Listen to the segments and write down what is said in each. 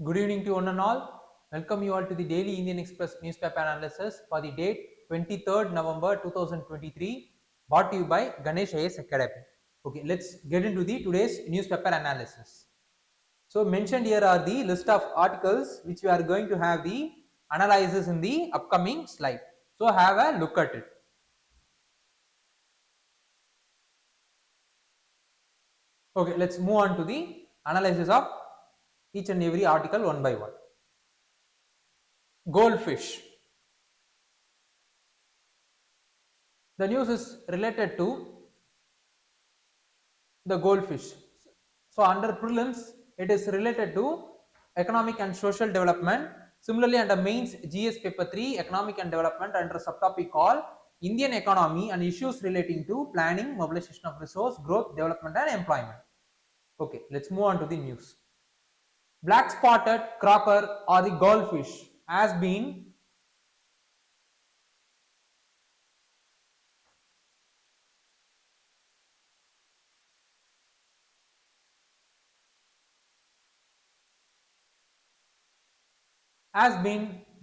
Good evening to one and all. Welcome you all to the daily Indian Express newspaper analysis for the date 23rd November 2023, brought to you by Ganesh IAS Academy. Okay, let's get into the today's newspaper analysis. So mentioned here are the list of articles which we are going to have the analysis in the upcoming slide. So have a look at it. Okay, let's move on to the analysis of each and every article one by one. Goldfish. The news is related to the goldfish. So under prelims, it is related to economic and social development. Similarly, under mains GS paper 3, economic and development, under subtopic called Indian economy and issues relating to planning, mobilization of resource, growth, development and employment. Okay, let's move on to the news. Black spotted croaker or the goldfish has been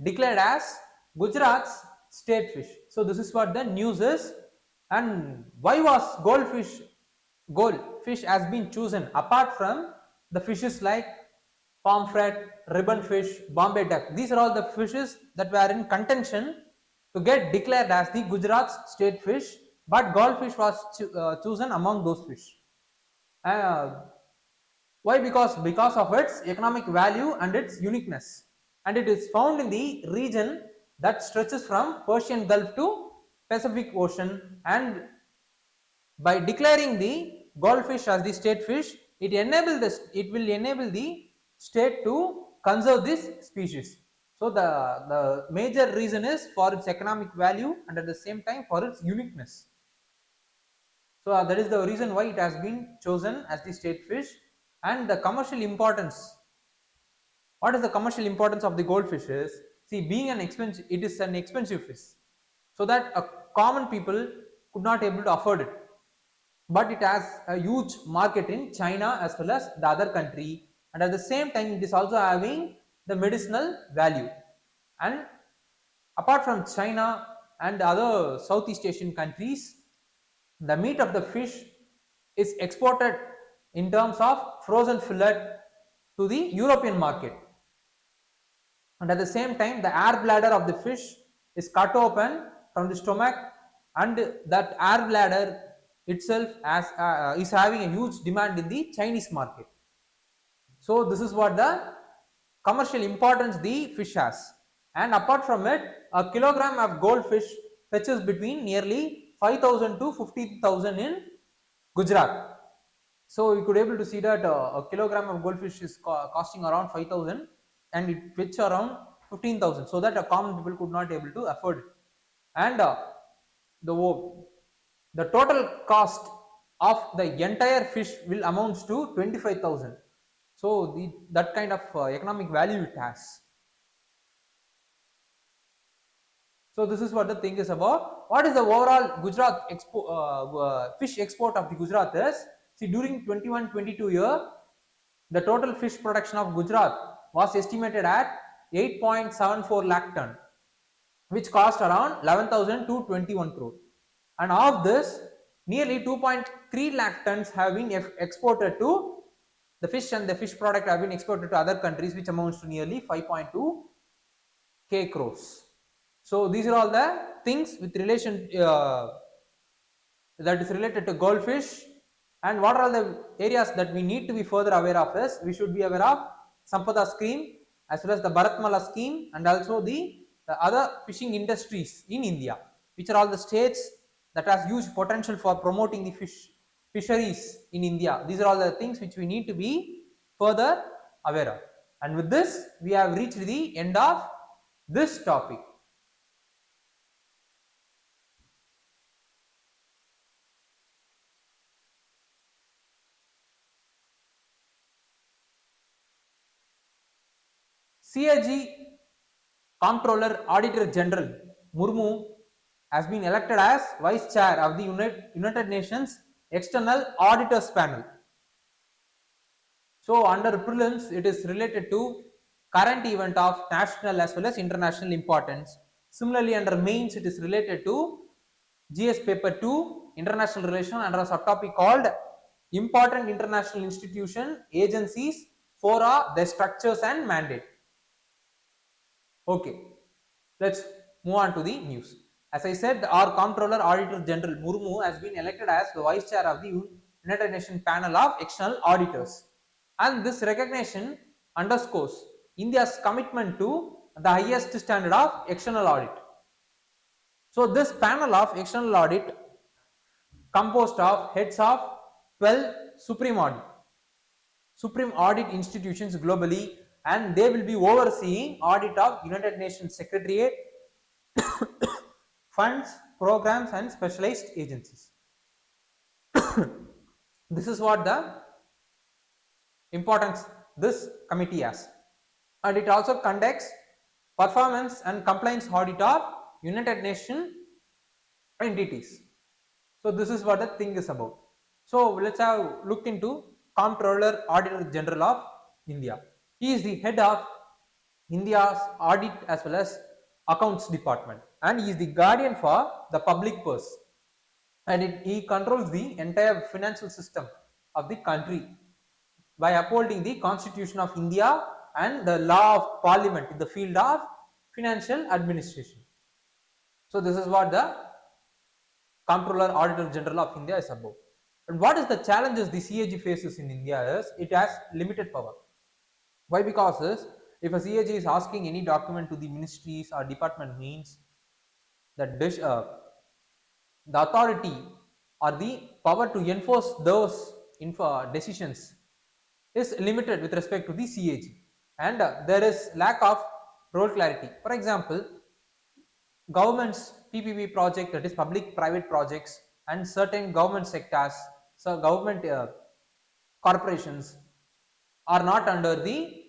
declared as Gujarat's state fish. So this is what the news is. And why was goldfish has been chosen apart from the fishes like pomfret, ribbon fish, Bombay duck? These are all the fishes that were in contention to get declared as the Gujarat's state fish, but goldfish was chosen among those fish. Why? Because of its economic value and its uniqueness, and it is found in the region that stretches from Persian Gulf to Pacific Ocean. And by declaring the goldfish as the state fish, it will enable the state to conserve this species. So the major reason is for its economic value and at the same time for its uniqueness. So that is the reason why it has been chosen as the state fish. And the commercial importance. What is the commercial importance of the goldfish is, see, being an expensive, it is an expensive fish, so that a common people could not able to afford it. But it has a huge market in China as well as the other country, and at the same time it is also having the medicinal value. And apart from China and other Southeast Asian countries, the meat of the fish is exported in terms of frozen fillet to the European market. And at the same time, the air bladder of the fish is cut open from the stomach, and that air bladder itself is having a huge demand in the Chinese market. So this is what the commercial importance the fish has. And apart from it, a kilogram of goldfish fetches between nearly 5,000 to 50,000 in Gujarat. So we could able to see that a kilogram of goldfish is costing around 5,000 and it fetch around 15,000, so that a common people could not able to afford it. And the total cost of the entire fish will amounts to 25,000. So that kind of economic value it has. So this is what the thing is about. What is the overall Gujarat fish export of the Gujarat is? See, during 21-22 year, the total fish production of Gujarat was estimated at 8.74 lakh ton, which cost around 11,000 to 21 crore. And of this, nearly 2.3 lakh tons have been exported to the fish, and the fish product have been exported to other countries, which amounts to nearly 5.2 k crores. So these are all the things with relation that is related to goldfish. And what are the areas that we need to be further aware of is, we should be aware of Sampada scheme as well as the Bharatmala scheme, and also the other fishing industries in India, which are all the states that has huge potential for promoting the fisheries in India. These are all the things which we need to be further aware of. And with this, we have reached the end of this topic. CAG Comptroller Auditor General MURMU has been elected as Vice Chair of the United Nations External Auditors Panel. So under prelims, it is related to current event of national as well as international importance. Similarly, under mains it is related to GS paper 2 international relation under a subtopic called important international institution agencies, fora, their structures and mandate. Okay, let's move on to the news. As I said, our Comptroller Auditor General MURMU has been elected as the Vice Chair of the United Nations Panel of External Auditors, and this recognition underscores India's commitment to the highest standard of external audit. So this panel of external audit composed of heads of 12 supreme audit institutions globally, and they will be overseeing audit of United Nations Secretariat, funds, programs and specialized agencies. This is what the importance this committee has, and it also conducts performance and compliance audit of United Nations entities. So this is what the thing is about. So let's have looked into Comptroller Auditor General of India. He is the head of India's audit as well as accounts department, and he is the guardian for the public purse, and he controls the entire financial system of the country by upholding the Constitution of India and the law of Parliament in the field of financial administration. So this is what the Comptroller Auditor General of India is about. And what is the challenges the CAG faces in India is it has limited power. Why? Because if a CAG is asking any document to the ministries or department, means that the authority or the power to enforce those decisions is limited with respect to the CAG, and there is lack of role clarity. For example, government's PPP project, that is public private projects, and certain government sectors, so government corporations are not under the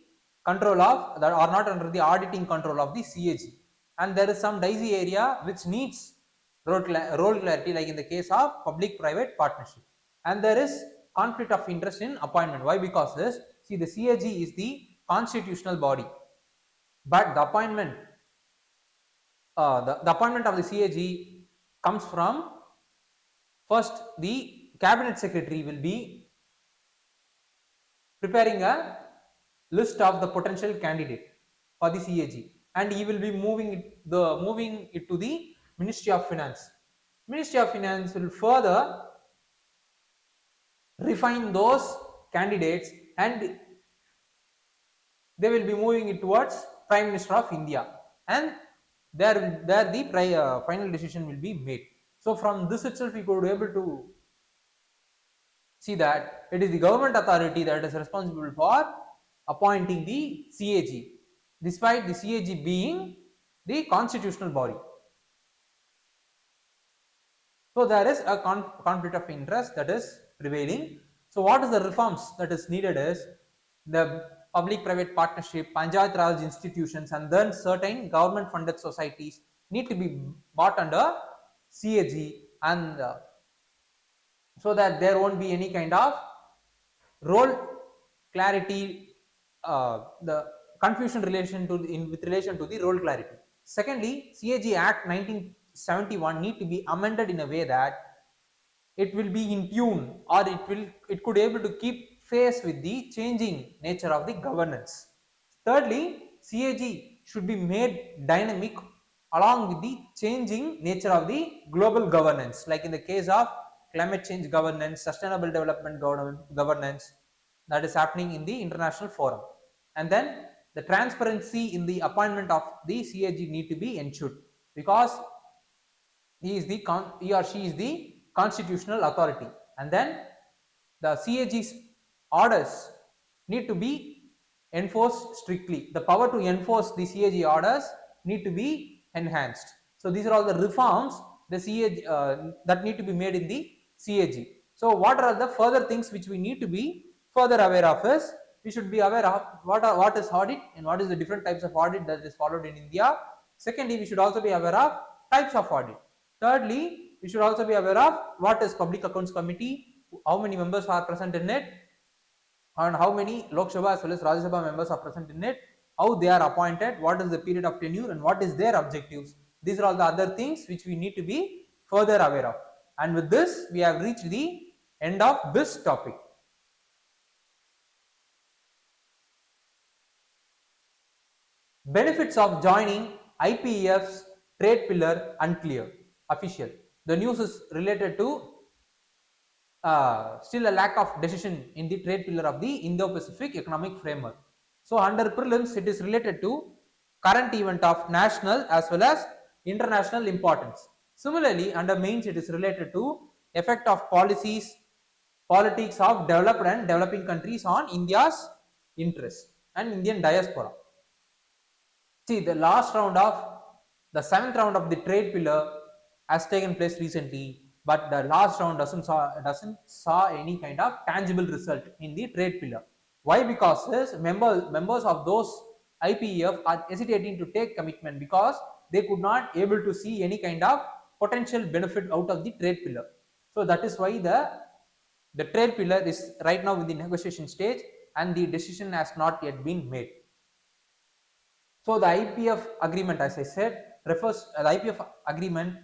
control of that, are not under the auditing control of the CAG, and there is some dicey area which needs role clarity, like in the case of public private partnership, and there is conflict of interest in appointment. Why? Because this, see, the CAG is the constitutional body, but the appointment the appointment of the CAG comes from, first the cabinet secretary will be preparing a list of the potential candidate for the CAG, and he will be moving it to the Ministry of Finance. Ministry of Finance will further refine those candidates, and they will be moving it towards Prime Minister of India, and there the final decision will be made. So from this itself we could be able to see that it is the government authority that is responsible for appointing the CAG, despite the CAG being the constitutional body. So there is a conflict of interest that is prevailing. So what is the reforms that is needed is the public private partnership, Panchayat Raj institutions, and then certain government funded societies need to be brought under CAG, and so that there won't be any kind of role clarity, the confusion with relation to the role clarity. Secondly, CAG Act 1971 need to be amended in a way that it will be in tune, or it could able to keep pace with the changing nature of the governance. Thirdly, CAG should be made dynamic along with the changing nature of the global governance, like in the case of climate change governance, sustainable development governance that is happening in the international forum. And then the transparency in the appointment of the CAG need to be ensured, because he or she is the constitutional authority, and then the CAG's orders need to be enforced strictly. The power to enforce the CAG orders need to be enhanced. So these are all the reforms the CAG that need to be made in the CAG. So what are the further things which we need to be further aware of is, we should be aware of what is audit and what is the different types of audit that is followed in India. Secondly, we should also be aware of types of audit. Thirdly, we should also be aware of what is Public Accounts Committee, how many members are present in it, and how many Lok Sabha as well as Rajya Sabha members are present in it, how they are appointed, what is the period of tenure, and what is their objectives. These are all the other things which we need to be further aware of. And with this, we have reached the end of this topic. Benefits of joining IPEF's trade pillar unclear. Official. The news is related to still a lack of decision in the trade pillar of the Indo-Pacific Economic Framework. So under prelims, it is related to current event of national as well as international importance. Similarly, under mains, it is related to effect of policies, politics of developed and developing countries on India's interest and Indian diaspora. See, the last round of the 7th round of the trade pillar has taken place recently, but the last round doesn't saw any kind of tangible result in the trade pillar. Why? Because members of those IPEF are hesitating to take commitment because they could not able to see any kind of potential benefit out of the trade pillar. So that is why the trade pillar is right now in the negotiation stage and the decision has not yet been made. So the IPEF agreement, as I said, refers the IPEF agreement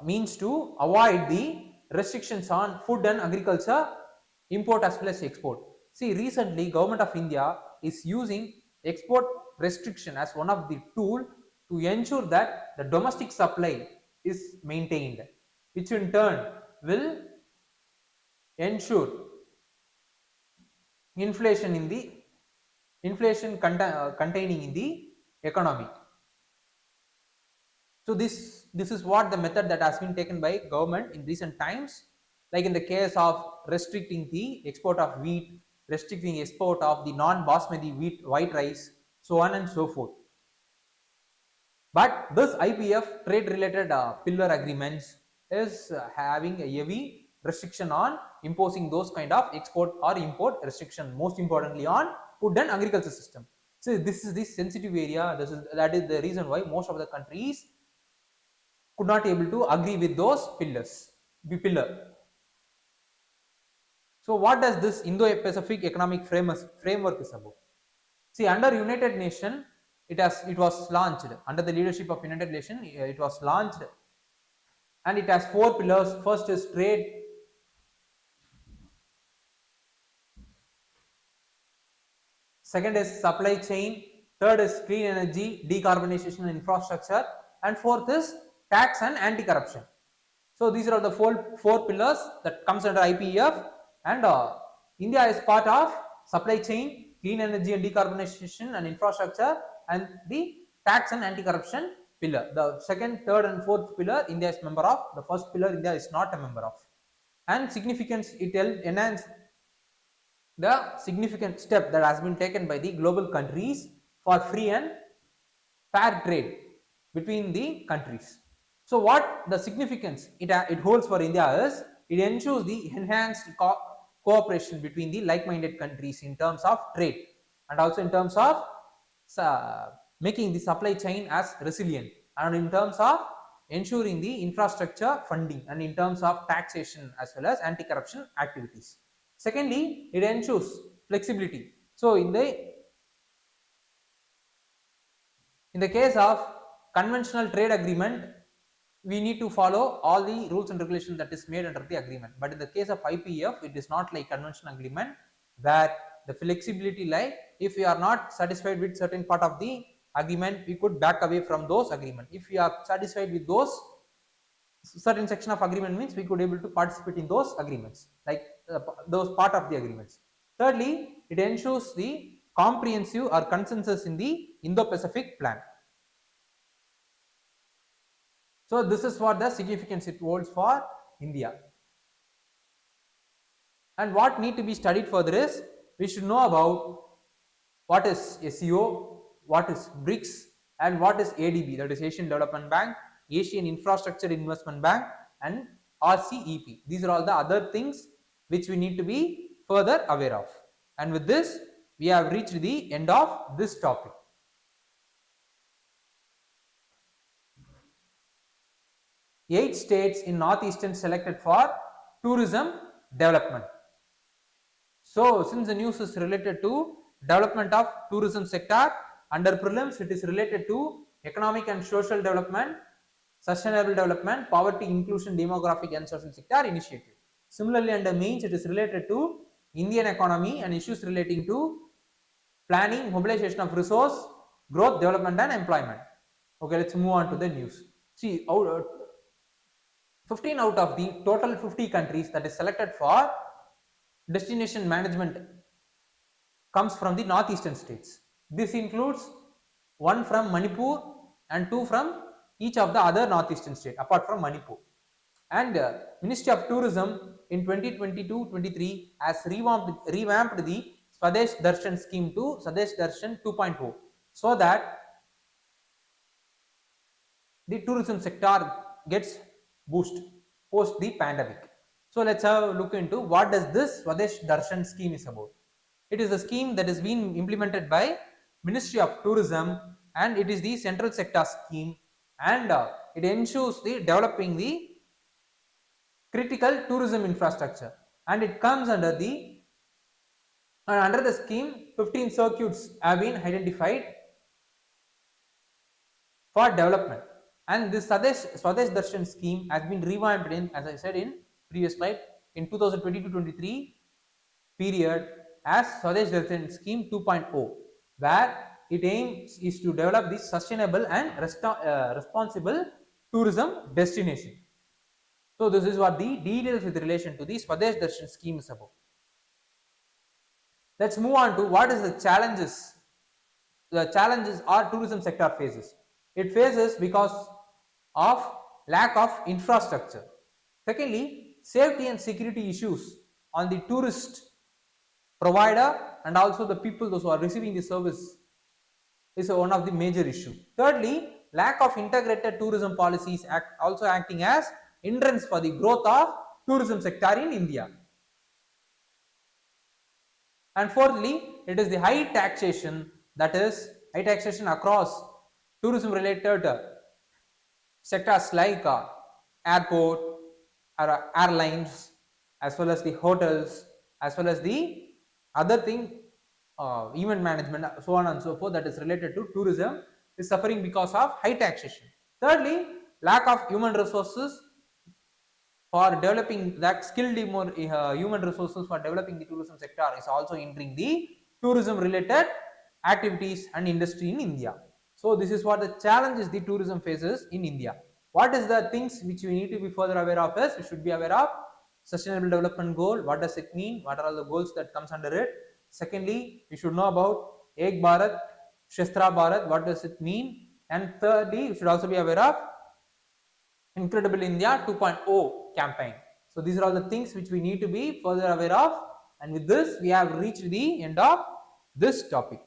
means to avoid the restrictions on food and agriculture import as well as export. See, recently government of India is using export restriction as one of the tool to ensure that the domestic supply is maintained, which in turn will ensure inflation in the containing in the economy. So this is what the method that has been taken by government in recent times, like in the case of restricting the export of wheat, restricting export of the non-basmati wheat, white rice, so on and so forth. But this IPEF trade related pillar agreements is having a heavy restriction on imposing those kind of export or import restriction, most importantly on food and agriculture system. So this is the sensitive area. That is the reason why most of the countries could not able to agree with those pillars. So what does this Indo-Pacific Economic Framework is about? See, under United Nations, it was launched under the leadership of United Nations. It was launched, and it has 4 pillars. First is trade. Second is supply chain. Third is clean energy, decarbonization and infrastructure, and fourth is tax and anti-corruption. So these are the four pillars that comes under IPEF, and India is part of supply chain, clean energy and decarbonization and infrastructure, and the tax and anti-corruption pillar. The second, third and fourth pillar India is member of. The first pillar India is not a member of. And significance, it will enhance the significant step that has been taken by the global countries for free and fair trade between the countries. So what the significance it holds for India is, it ensures the enhanced cooperation between the like-minded countries in terms of trade and also in terms of making the supply chain as resilient, and in terms of ensuring the infrastructure funding, and in terms of taxation as well as anti-corruption activities. Secondly, it ensures flexibility. So in the case of conventional trade agreement, we need to follow all the rules and regulations that is made under the agreement. But in the case of IPEF, it is not like conventional agreement where the flexibility lies. If we are not satisfied with certain part of the agreement, we could back away from those agreement. If we are satisfied with those certain section of agreement, means we could able to participate in those agreements, like those part of the agreements. Thirdly, it ensures the comprehensive or consensus in the Indo-Pacific plan. So this is what the significance it holds for India. And what need to be studied further is, we should know about what is SEO, what is BRICS, and what is ADB, that is Asian Development Bank, Asian Infrastructure Investment Bank, and RCEP. These are all the other things which we need to be further aware of. And with this, we have reached the end of this topic. Eight states in Northeastern selected for tourism development. So since the news is related to development of tourism sector. Under prelims, it is related to economic and social development, sustainable development, poverty, inclusion, demographic and social sector initiative. Similarly, under mains, it is related to Indian economy and issues relating to planning, mobilization of resource, growth, development and employment. Okay, let's move on to the news. See, 15 out of the total 50 countries that is selected for destination management comes from the northeastern states. This includes one from Manipur and two from each of the other northeastern states apart from Manipur. And Ministry of Tourism in 2022-23 has revamped the Swadesh Darshan scheme to Swadesh Darshan 2.0 so that the tourism sector gets boost post the pandemic. So let's have a look into what does this Swadesh Darshan scheme is about. It is a scheme that is being implemented by Ministry of Tourism and it is the central sector scheme and it ensures the developing the critical tourism infrastructure and it comes under the scheme 15 circuits have been identified for development and this Swadesh Darshan scheme has been revamped in, as I said in previous slide, in 2022-23 period as Swadesh Darshan scheme 2.0 where it aims is to develop this sustainable and responsible tourism destination. So this is what the details with relation to the Swadesh Darshan scheme is about. Let's move on to what is the challenges. The challenges our tourism sector faces. It faces because of lack of infrastructure. Secondly, safety and security issues on the tourist provider and also the people those who are receiving the service is one of the major issues. Thirdly, lack of integrated tourism policies also acting as hindrance for the growth of tourism sector in India. And fourthly, it is the high taxation, that is high taxation across tourism related sectors like airport or airlines as well as the hotels as well as the other thing event management so on and so forth that is related to tourism is suffering because of high taxation. Thirdly, lack of human resources for developing that skilled human resources for developing the tourism sector is also hindering the tourism related activities and industry in India. So this is what the challenges the tourism faces in India. What is the things which we need to be further aware of is we should be aware of sustainable development goal. What does it mean? What are all the goals that comes under it? Secondly, we should know about Ek Bharat, Shastra Bharat. What does it mean? And thirdly, we should also be aware of Incredible India 2.0 campaign. So these are all the things which we need to be further aware of. And with this, we have reached the end of this topic.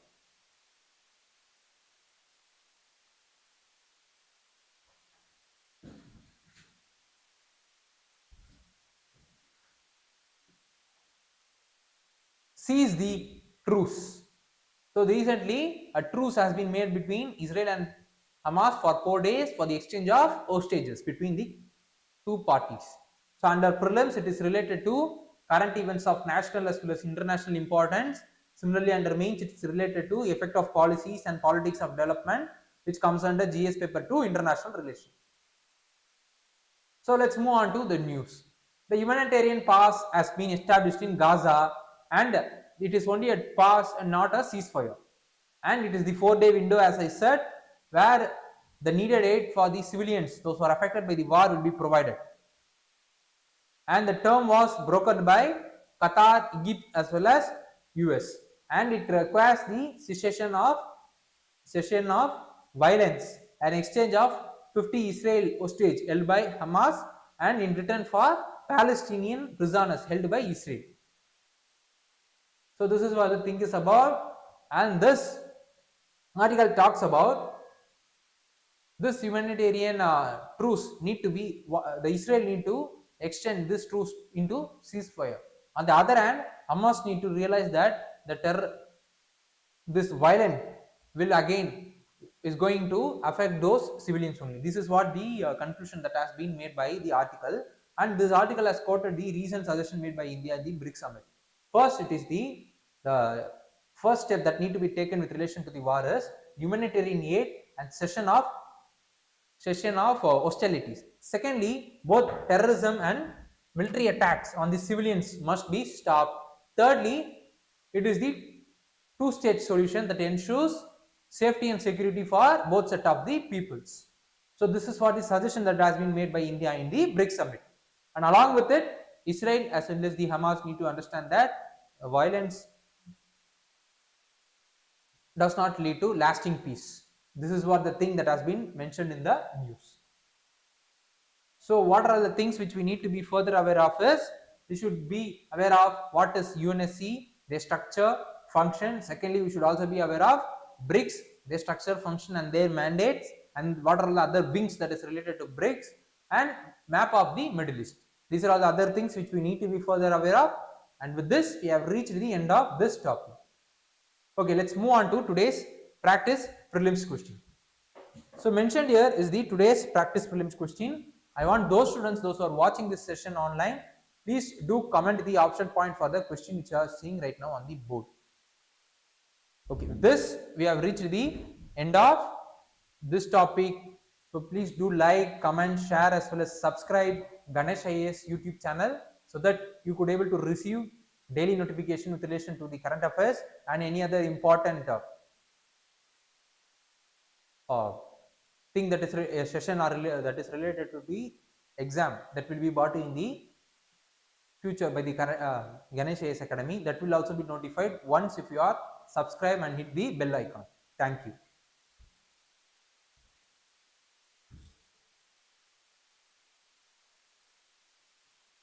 C is the truce. So recently a truce has been made between Israel and Hamas for 4 days for the exchange of hostages between the two parties. So under prelims it is related to current events of national as well as international importance. Similarly under mains it is related to effect of policies and politics of development which comes under GS paper 2 international relations. So let's move on to the news. The humanitarian pause has been established in Gaza and it is only a pause and not a ceasefire. And it is the 4-day window as I said where the needed aid for the civilians, those who are affected by the war, will be provided. And the term was brokered by Qatar, Egypt as well as US. And it requires the cessation of violence and exchange of 50 Israel hostage held by Hamas and in return for Palestinian prisoners held by Israel. So this is what the thing is about, and this article talks about this humanitarian truce need to be, the Israel need to extend this truce into ceasefire. On the other hand, Hamas need to realize that the this violence will again is going to affect those civilians only. This is what the conclusion that has been made by the article, and this article has quoted the recent suggestion made by India at the BRICS summit. First, it is the first step that need to be taken with relation to the war is humanitarian aid and cessation of hostilities. Secondly, both terrorism and military attacks on the civilians must be stopped. Thirdly, it is the two-state solution that ensures safety and security for both set of the peoples. So this is what the suggestion that has been made by India in the BRICS summit. And along with it, Israel as well as the Hamas need to understand that violence does not lead to lasting peace. This is what the thing that has been mentioned in the news. So what are the things which we need to be further aware of is, we should be aware of what is UNSC, their structure, function. Secondly, we should also be aware of BRICS, their structure, function and their mandates, and what are the other wings that is related to BRICS, and map of the Middle East. These are all the other things which we need to be further aware of, and with this we have reached the end of this topic. Okay, let's move on to today's practice prelims question. So mentioned here is the today's practice prelims question. I want those students, those who are watching this session online, please do comment the option point for the question which you are seeing right now on the board. Okay, with this we have reached the end of this topic. So please do like, comment, share as well as subscribe Ganesh IAS YouTube channel so that you could able to receive daily notification with relation to the current affairs and any other important thing that is a session or that is related to the exam that will be brought in the future by the Ganesh IAS Academy. That will also be notified once if you are subscribe and hit the bell icon. Thank you.